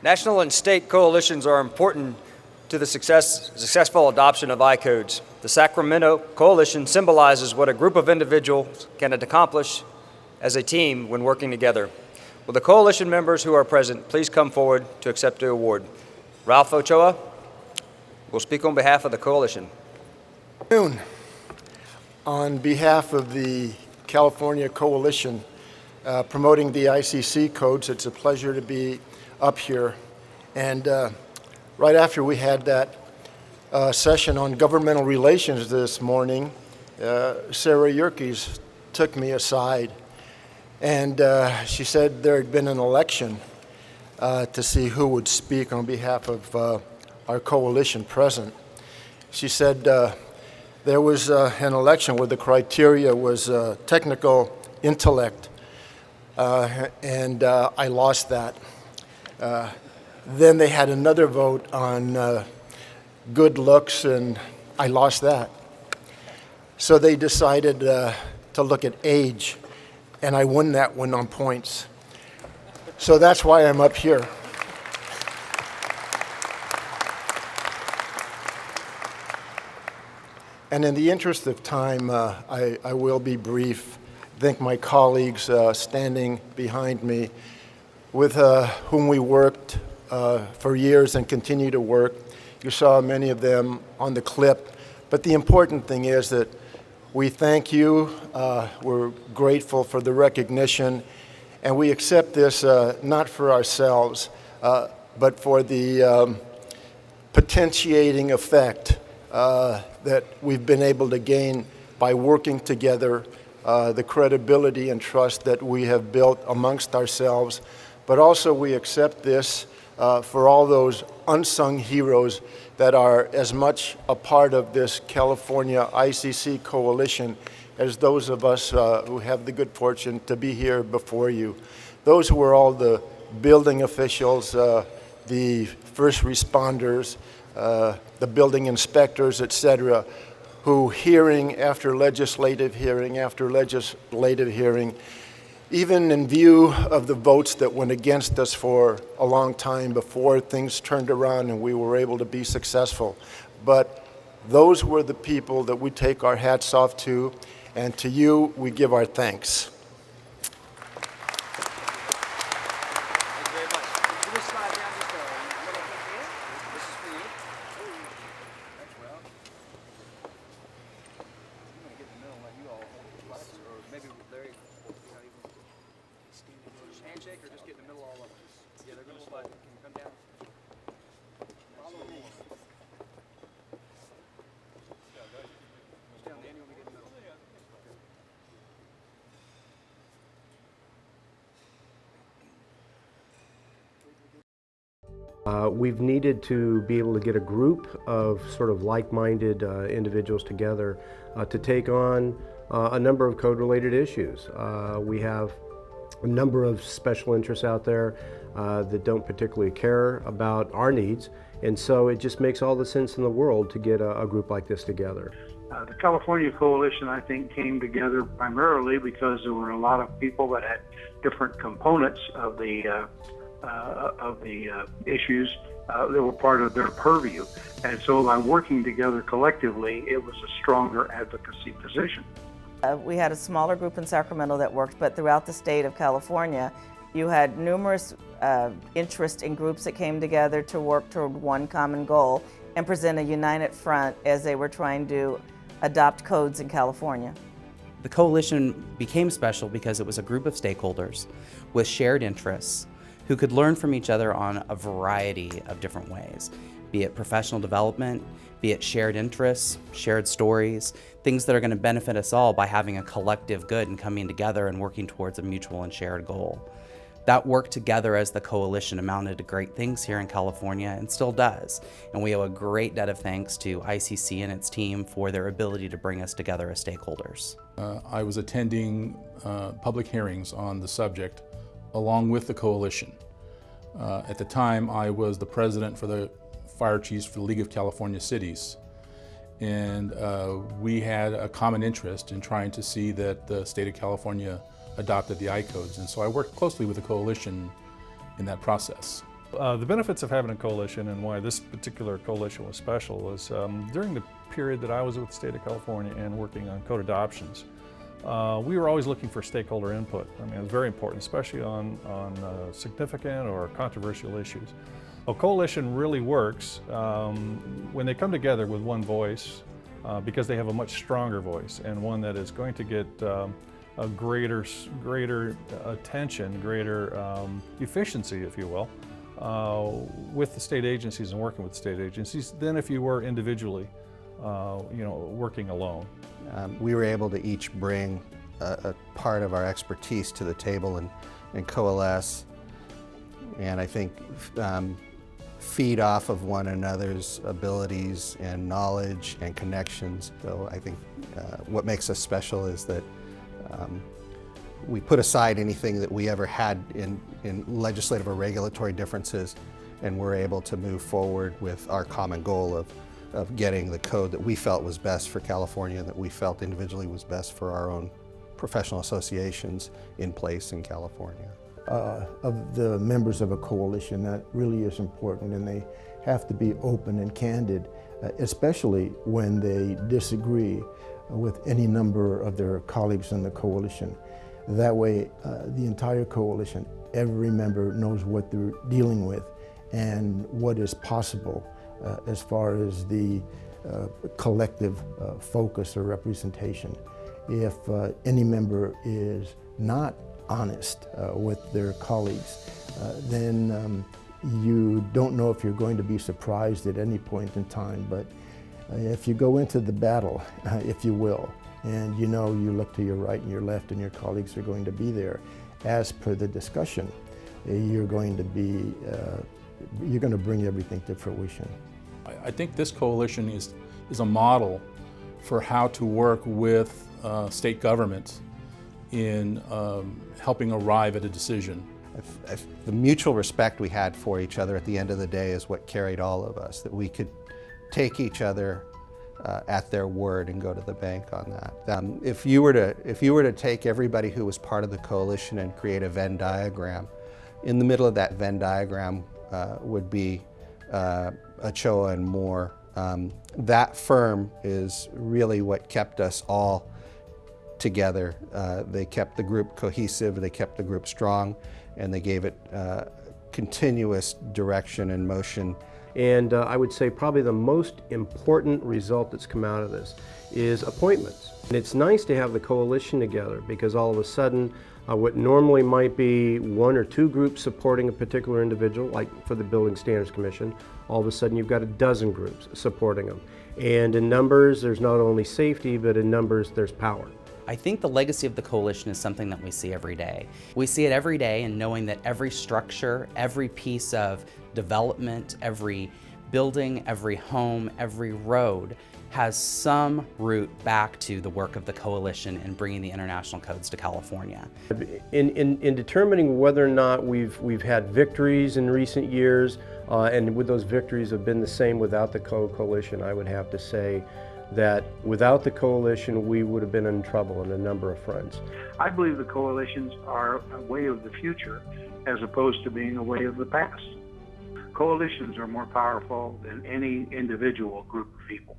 National and state coalitions are important to the successful adoption of I-codes. The Sacramento Coalition symbolizes what a group of individuals can accomplish as a team when working together. Will the coalition members who are present please come forward to accept the award? Ralph Ochoa will speak on behalf of the coalition. On behalf of the California Coalition promoting the ICC codes, it's a pleasure to be up here. And right after we had that session on governmental relations this morning, Sarah Yerkes took me aside and she said there had been an election to see who would speak on behalf of our coalition present. She said there was an election where the criteria was technical intellect, and I lost that. Then they had another vote on good looks, and I lost that. So they decided to look at age, and I won that one on points. So that's why I'm up here. And in the interest of time, I will be brief. Thank my colleagues standing behind me, with whom we worked for years and continue to work. You saw many of them on the clip. But the important thing is that we thank you. We're grateful for the recognition. And we accept this not for ourselves, but for the potentiating effect that we've been able to gain by working together, the credibility and trust that we have built amongst ourselves. But also we accept this for all those unsung heroes that are as much a part of this California ICC coalition as those of us who have the good fortune to be here before you. Those who are all the building officials, the first responders, the building inspectors, etc., who hearing after legislative hearing after legislative hearing, even in view of the votes that went against us for a long time before things turned around and we were able to be successful. But those were the people that we take our hats off to, and to you we give our thanks. Handshake or just get in the middle all of them? Yeah, they're going to slide. Can you come down? Follow me. Down, Danny, when we get in the middle. We've needed to be able to get a group of sort of like-minded individuals together to take on a number of code-related issues. We have a number of special interests out there that don't particularly care about our needs, and so it just makes all the sense in the world to get a group like this together. The California Coalition, I think, came together primarily because there were a lot of people that had different components of the issues that were part of their purview, and so by working together collectively, it was a stronger advocacy position. We had a smaller group in Sacramento that worked, but throughout the state of California, you had numerous interest in groups that came together to work toward one common goal and present a united front as they were trying to adopt codes in California. The coalition became special because it was a group of stakeholders with shared interests who could learn from each other on a variety of different ways, be it professional development, be it shared interests, shared stories, things that are going to benefit us all by having a collective good and coming together and working towards a mutual and shared goal. That work together as the coalition amounted to great things here in California and still does. And we owe a great debt of thanks to ICC and its team for their ability to bring us together as stakeholders. I was attending public hearings on the subject along with the coalition. At the time, I was the president for the Fire Chiefs for the League of California Cities. And we had a common interest in trying to see that the state of California adopted the I-codes. And so I worked closely with the coalition in that process. The benefits of having a coalition and why this particular coalition was special was during the period that I was with the state of California and working on code adoptions, we were always looking for stakeholder input. I mean, it was very important, especially on significant or controversial issues. A coalition really works when they come together with one voice because they have a much stronger voice and one that is going to get a greater attention, greater efficiency, if you will, with the state agencies and working with the state agencies than if you were individually, working alone. We were able to each bring a part of our expertise to the table and coalesce, and I think feed off of one another's abilities and knowledge and connections. So I think what makes us special is that we put aside anything that we ever had in legislative or regulatory differences, and we're able to move forward with our common goal of getting the code that we felt was best for California and that we felt individually was best for our own professional associations in place in California. Of the members of a coalition, that really is important, and they have to be open and candid, especially when they disagree with any number of their colleagues in the coalition. That way, the entire coalition, every member knows what they're dealing with and what is possible as far as the collective focus or representation. If any member is not honest with their colleagues, then you don't know if you're going to be surprised at any point in time. But if you go into the battle, if you will, and you look to your right and your left and your colleagues are going to be there, as per the discussion, you're going to bring everything to fruition. I think this coalition is a model for how to work with state governments in helping arrive at a decision. The mutual respect we had for each other at the end of the day is what carried all of us, that we could take each other at their word and go to the bank on that. If you were to take everybody who was part of the coalition and create a Venn diagram, in the middle of that Venn diagram would be Ochoa and Moore. That firm is really what kept us all together. They kept the group cohesive, they kept the group strong, and they gave it continuous direction and motion. And I would say probably the most important result that's come out of this is appointments. And it's nice to have the coalition together because all of a sudden what normally might be one or two groups supporting a particular individual, like for the Building Standards Commission, all of a sudden you've got a dozen groups supporting them. And in numbers, there's not only safety, but in numbers, there's power. I think the legacy of the coalition is something that we see every day. We see it every day in knowing that every structure, every piece of development, every building, every home, every road has some root back to the work of the coalition in bringing the international codes to California. In determining whether or not we've had victories in recent years, and would those victories have been the same without the coalition, I would have to say that without the coalition, we would have been in trouble on a number of fronts. I believe the coalitions are a way of the future as opposed to being a way of the past. Coalitions are more powerful than any individual group of people.